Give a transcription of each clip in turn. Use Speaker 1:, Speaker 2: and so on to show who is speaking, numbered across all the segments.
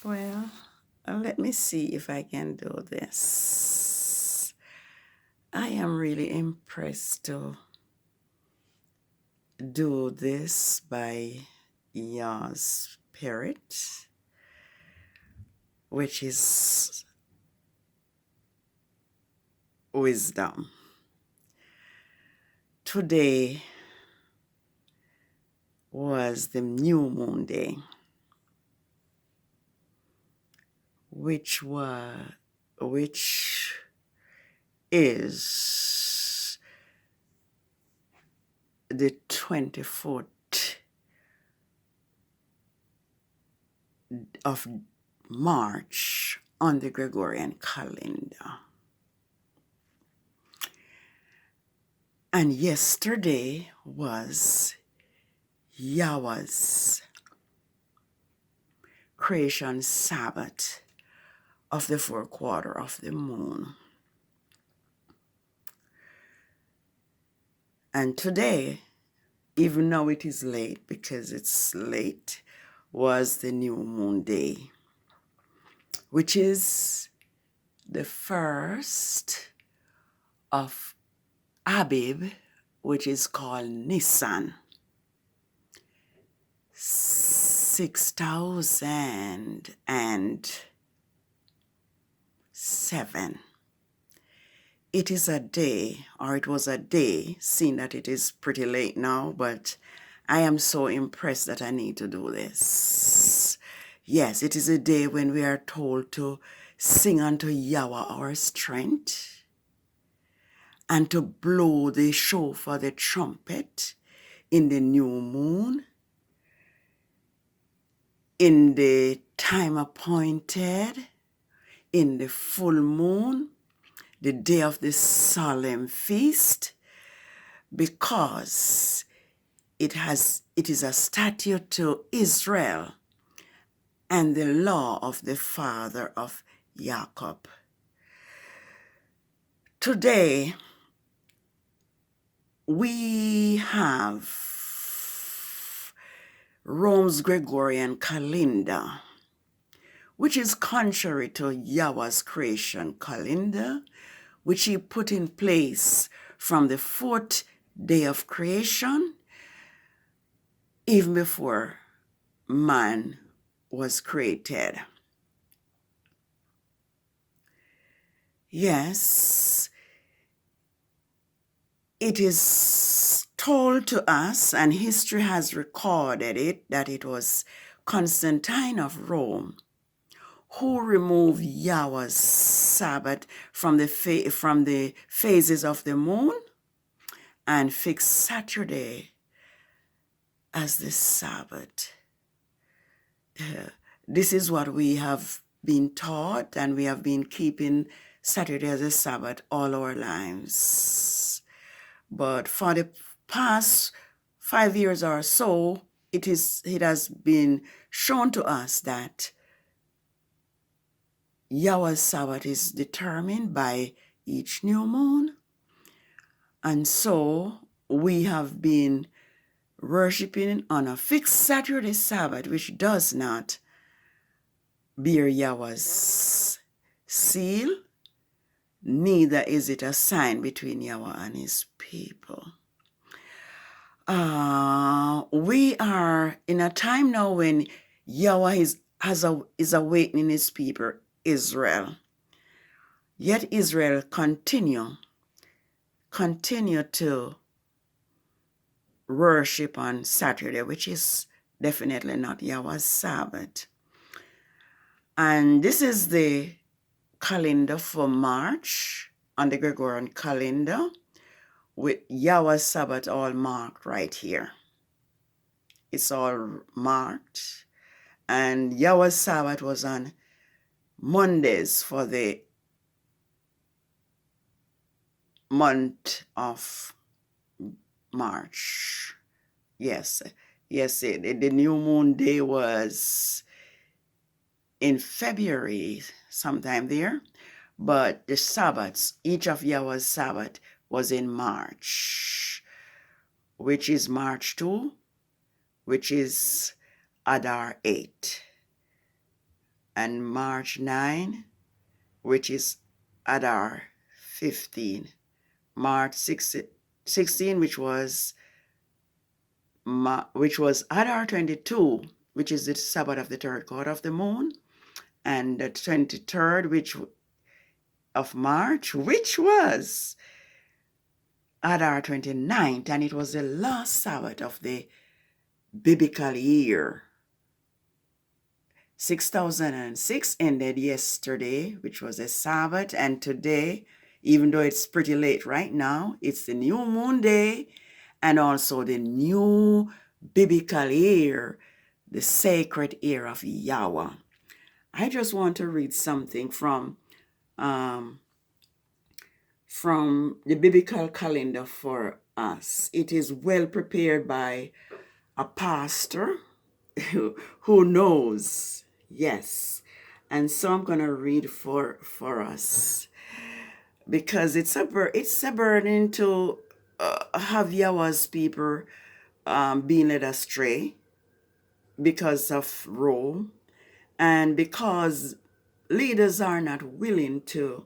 Speaker 1: Well, let me see if I can do this. I am really impressed to do this by your spirit, which is wisdom. Today was the new moon day, which is the 24th of March on the Gregorian calendar. And yesterday was YAHUWAH's creation Sabbath of the fourth quarter of the moon. And today, even though it is late, because it's late, was the new moon day, which is the first of Abib, which is called Nissan. 6007. It is a day, or it was a day, seeing that it is pretty late now, but I am so impressed that I need to do this. Yes, it is a day when we are told to sing unto YAHUWAH our strength, and to blow the shofar, the trumpet, in the new moon, in the time appointed, in the full moon, the day of the solemn feast, because it is a statute to Israel and the law of the father of Jacob. Today, we have Rome's Gregorian calendar, which is contrary to YAHUWAH's creation calendar, which he put in place from the fourth day of creation, even before man was created. Yes, it is told to us, and history has recorded it, that it was Constantine of Rome who removed YAHUWAH's Sabbath from the phases of the moon and fixed Saturday as the Sabbath. This is what we have been taught, and we have been keeping Saturday as a Sabbath all our lives. But for the past 5 years or so, it has been shown to us that YAHUWAH's Sabbath is determined by each new moon. And so we have been worshiping on a fixed Saturday Sabbath, which does not bear YAHUWAH's seal, neither is it a sign between YAHUWAH and his people. We are in a time now when YAHUWAH is awakening his people, Israel. Yet Israel continue to worship on Saturday, which is definitely not YAHUWAH's Sabbath. And this is the calendar for March on the Gregorian calendar, with YAHUWAH's Sabbath all marked right here. It's all marked. And YAHUWAH's Sabbath was on Mondays for the month of March. Yes, the new moon day was in February, sometime there, but the Sabbaths, each of YAHUWAH's Sabbath was in March, which is March 2, which is Adar 8. and March 9, which is Adar 15. March 16, which was Adar 22, which is the Sabbath of the third quarter of the moon, and the 23rd of March, which was Adar 29th, and it was the last Sabbath of the biblical year. 6006 ended yesterday, which was a Sabbath, and today, even though it's pretty late right now, it's the new moon day and also the new biblical year, the sacred year of YAHUWAH. I just want to read something from the biblical calendar for us. It is well prepared by a pastor who knows. Yes. And so I'm going to read for us, because it's a burden to have Yahweh's people being led astray because of Rome, and because leaders are not willing to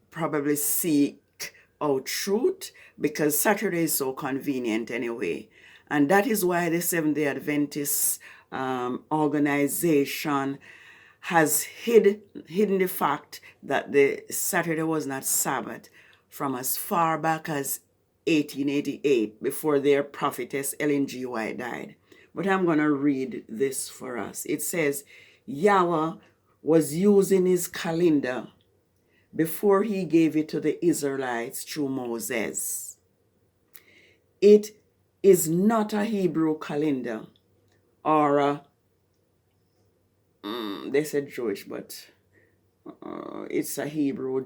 Speaker 1: probably seek out truth, because Saturday is so convenient anyway. And that is why the Seventh-day Adventist organization has hidden the fact that the Saturday was not Sabbath from as far back as 1888, before their prophetess Ellen G. White died. But I'm going to read this for us. It says, Yahweh was using his calendar before he gave it to the Israelites through Moses. It is not a Hebrew calendar or they said Jewish, but it's a Hebrew.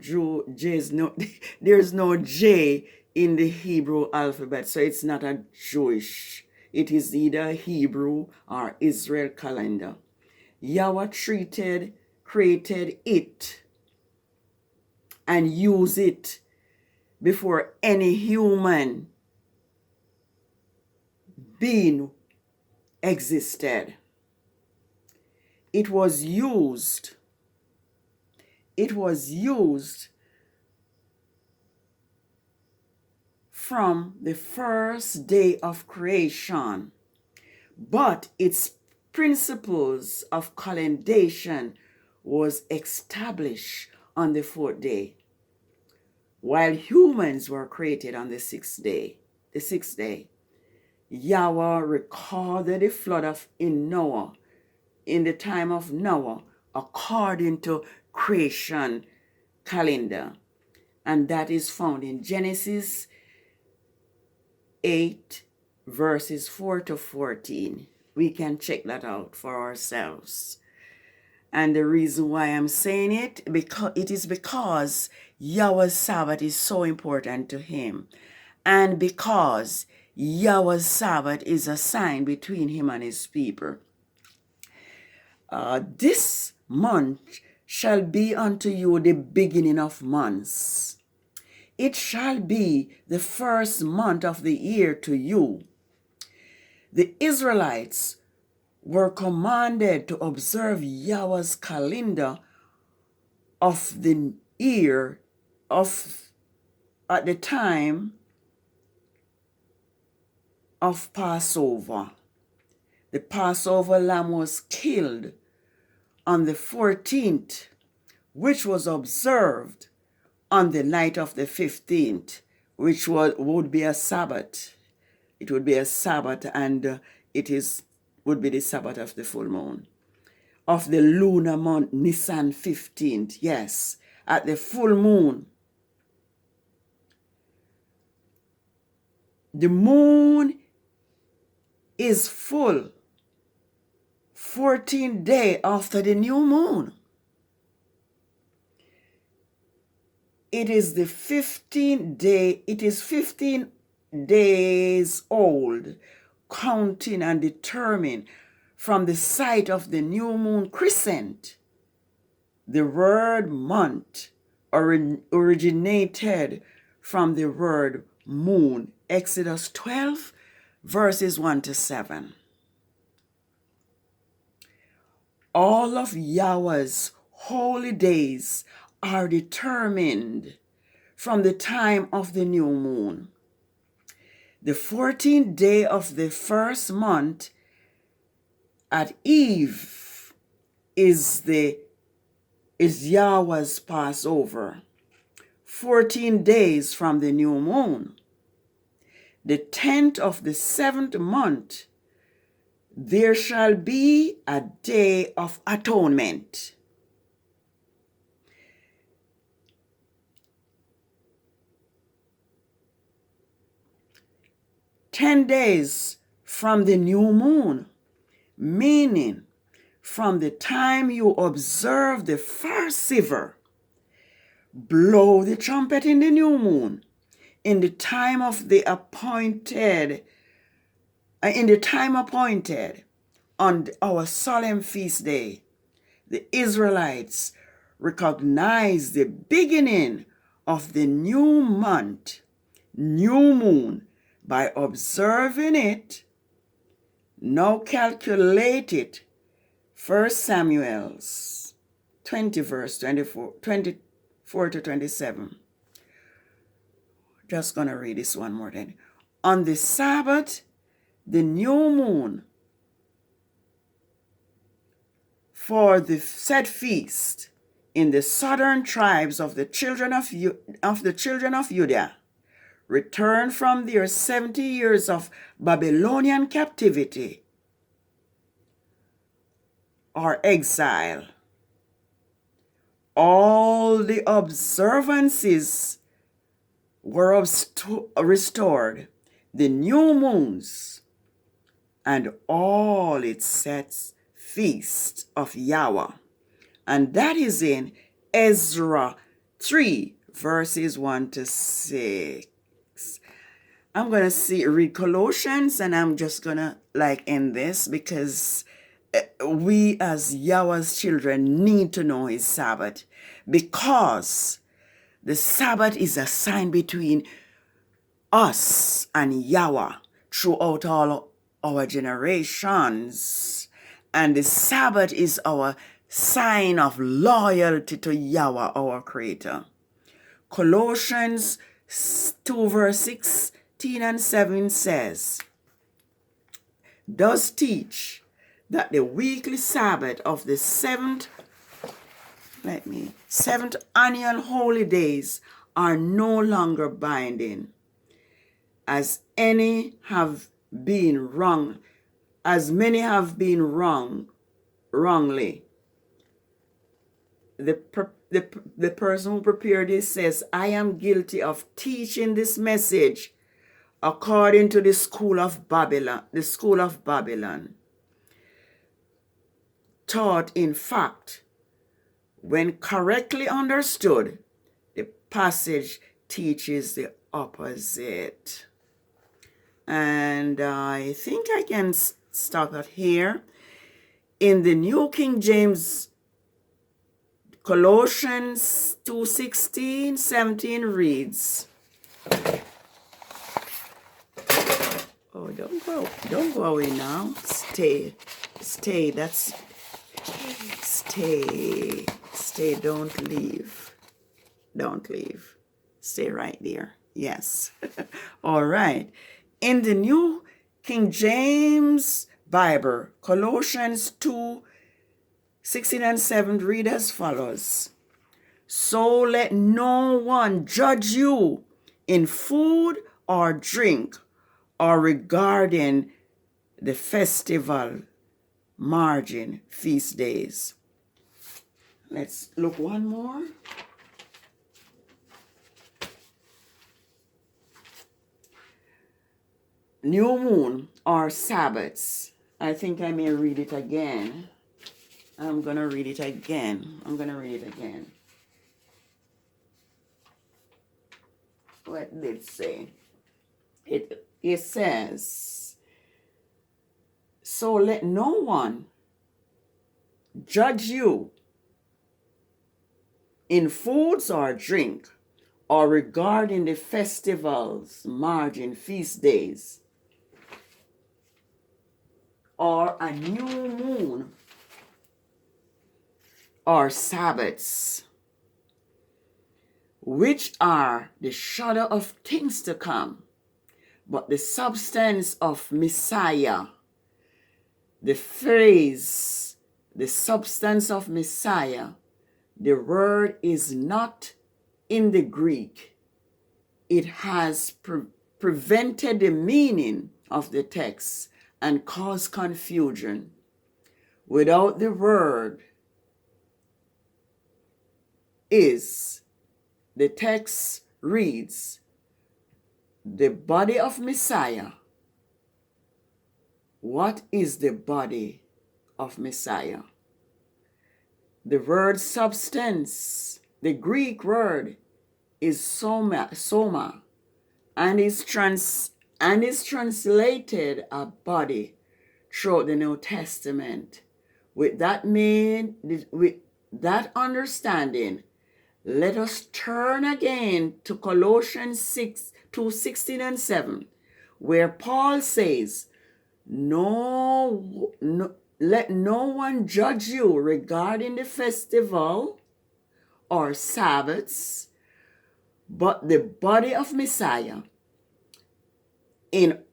Speaker 1: There's no J in the Hebrew alphabet, so it's not a Jewish. It is either Hebrew or Israel calendar. Yahweh created it and used it before any human being existed. It was used from the first day of creation, but its principles of calendation was established on the fourth day, while humans were created on the sixth day. Yahweh recorded the flood in the time of Noah, according to creation calendar. And that is found in Genesis 8, verses 4 to 14. We can check that out for ourselves. And the reason why I'm saying it is because Yahweh's Sabbath is so important to him. And because Yahweh's Sabbath is a sign between him and his people. This month shall be unto you the beginning of months. It shall be the first month of the year to you. The Israelites were commanded to observe Yahweh's calendar of the year at the time of Passover. The Passover lamb was killed on the 14th, which was observed on the night of the 15th, which would be a Sabbath. It would be a Sabbath, and would be the Sabbath of the full moon, of the lunar month, Nissan 15th. Yes, at the full moon. The moon is full 14th day after the new moon. It is the 15th day. It is 15 days old, counting and determined from the sight of the new moon crescent. The word month originated from the word moon. Exodus 12, verses 1 to 7. All of Yahweh's holy days are determined from the time of the new moon. The 14th day of the first month at eve is Yahweh's Passover. 14 days from the new moon. The 10th of the 7th month, there shall be a day of atonement. "10 days from the new moon," meaning from the time you observe the first siver, blow the trumpet in the new moon, in the time appointed on our solemn feast day, the Israelites recognize the beginning of the new month, new moon, by observing it. Now calculate it. 1 Samuel 20 verse 24 to 27. Just going to read this one more then. On the Sabbath, the new moon, for the said feast, in the southern tribes of the children of Judah, returned from their 70 years of Babylonian captivity or exile. All the observances were restored, the new moons, and all its set feasts of Yahweh. And that is in Ezra 3, verses 1 to 6. I'm going to read Colossians, and I'm just going to end this because we as Yahweh's children need to know his Sabbath, because the Sabbath is a sign between us and Yahweh throughout all our generations. And the Sabbath is our sign of loyalty to Yahweh, our Creator. Colossians 2 verse 16 and 7 says, does teach that the weekly Sabbath of the seventh annual holy days are no longer binding, as many have been wrongly. The person who prepared this says, I am guilty of teaching this message according to the school of Babylon. Taught, in fact, when correctly understood, the passage teaches the opposite. And I think I can stop it here. In the New King James, Colossians 2:16, 17 reads, oh, don't go away now. Stay, don't leave. Stay right there. Yes. All right. In the New King James Bible, Colossians 2:16 and 7 read as follows. So let no one judge you in food or drink or regarding the festival margin feast days. Let's look one more. New moon or Sabbaths. I think I may read it again. I'm going to read it again. What did it say? It says, so let no one judge you in foods or drink or regarding the festivals, margin, feast days, or a new moon or Sabbaths, which are the shadow of things to come, but the substance of Messiah. The phrase, the substance of Messiah, the word is not in the Greek. It has prevented the meaning of the text and caused confusion. Without the word is, the text reads, the body of Messiah. What is the body of Messiah? The word substance, the Greek word is soma, and is translated a body throughout the New Testament. With that understanding, let us turn again to Colossians 6:16 and 7, where Paul says, let no one judge you regarding the festival or Sabbaths, but the body of Messiah. In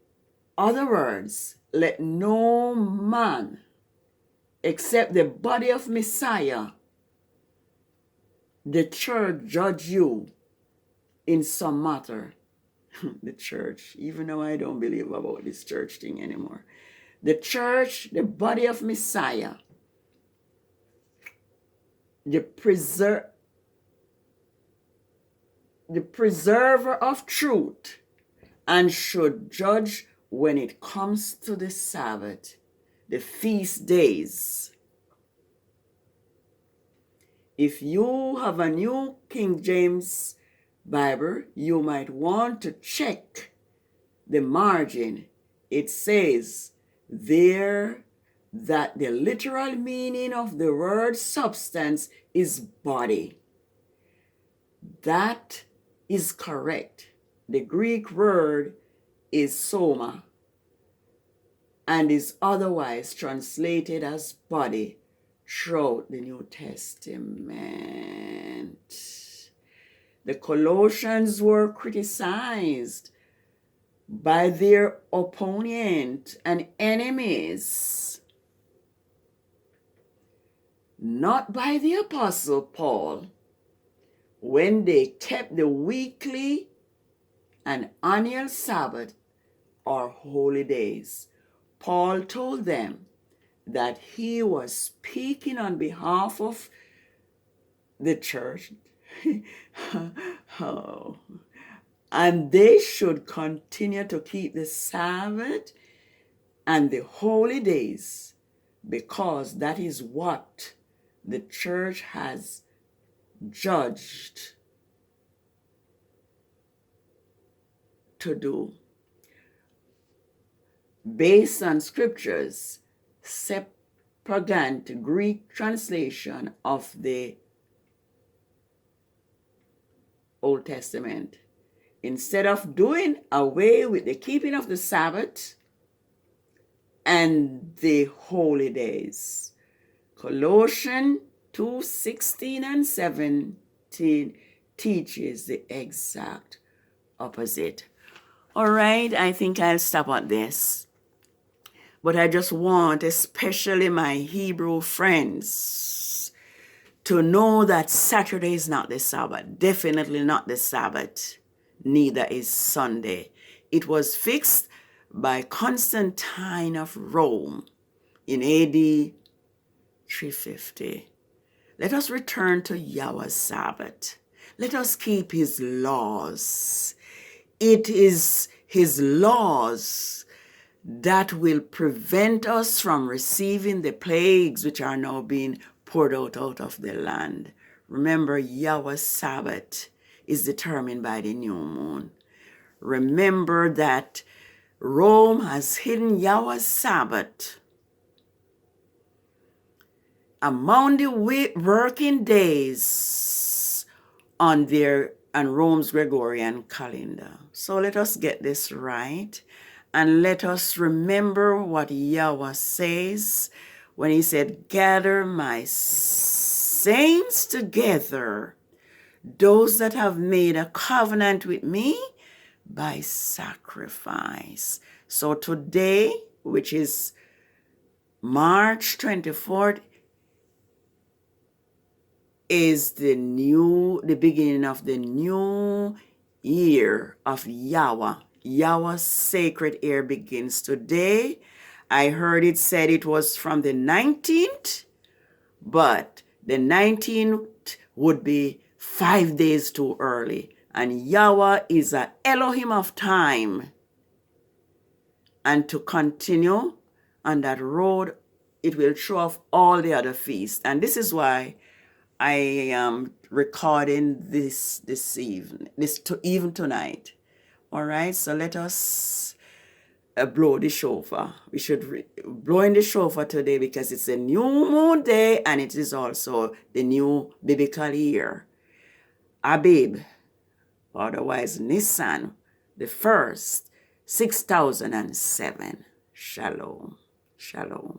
Speaker 1: other words, let no man except the body of Messiah, the church, judge you in some matter. The church, even though I don't believe about this church thing anymore. The church, the body of Messiah, the preserver of truth, and should judge when it comes to the Sabbath, the feast days. If you have a New King James Bible, you might want to check the margin. It says there that the literal meaning of the word substance is body. That is correct. The Greek word is soma and is otherwise translated as body throughout the New Testament. The Colossians were criticized by their opponent and enemies, not by the Apostle Paul, when they kept the weekly and annual Sabbath or holy days. Paul told them that he was speaking on behalf of the church. Oh. And they should continue to keep the Sabbath and the holy days, because that is what the church has judged to do. Based on scriptures, Septuagint Greek translation of the Old Testament, instead of doing away with the keeping of the Sabbath and the holy days, Colossians 2:16 and 17 teaches the exact opposite. All right, I think I'll stop at this. But I just want, especially my Hebrew friends, to know that Saturday is not the Sabbath. Definitely not the Sabbath. Neither is Sunday. It was fixed by Constantine of Rome in AD 350. Let us return to Yahweh's Sabbath. Let us keep his laws. It is his laws that will prevent us from receiving the plagues which are now being poured out of the land. Remember, Yahweh's Sabbath is determined by the new moon. Remember that Rome has hidden Yahweh's Sabbath among the working days on Rome's Gregorian calendar. So let us get this right, and let us remember what Yahweh says when he said, gather my saints together, those that have made a covenant with me by sacrifice. So today, which is March 24th, is the beginning of the new year of YAHUWAH. YAHUWAH's sacred year begins today. I heard it said it was from the 19th, but the 19th would be 5 days too early. And YAHUWAH is an Elohim of time. And to continue on that road, it will throw off all the other feasts. And this is why I am recording this evening, even tonight. All right, so let us blow the shofar. We should blow in the shofar today because it's a new moon day and it is also the new biblical year. Abib, otherwise Nissan, the first, 6007. Shalom. Shalom.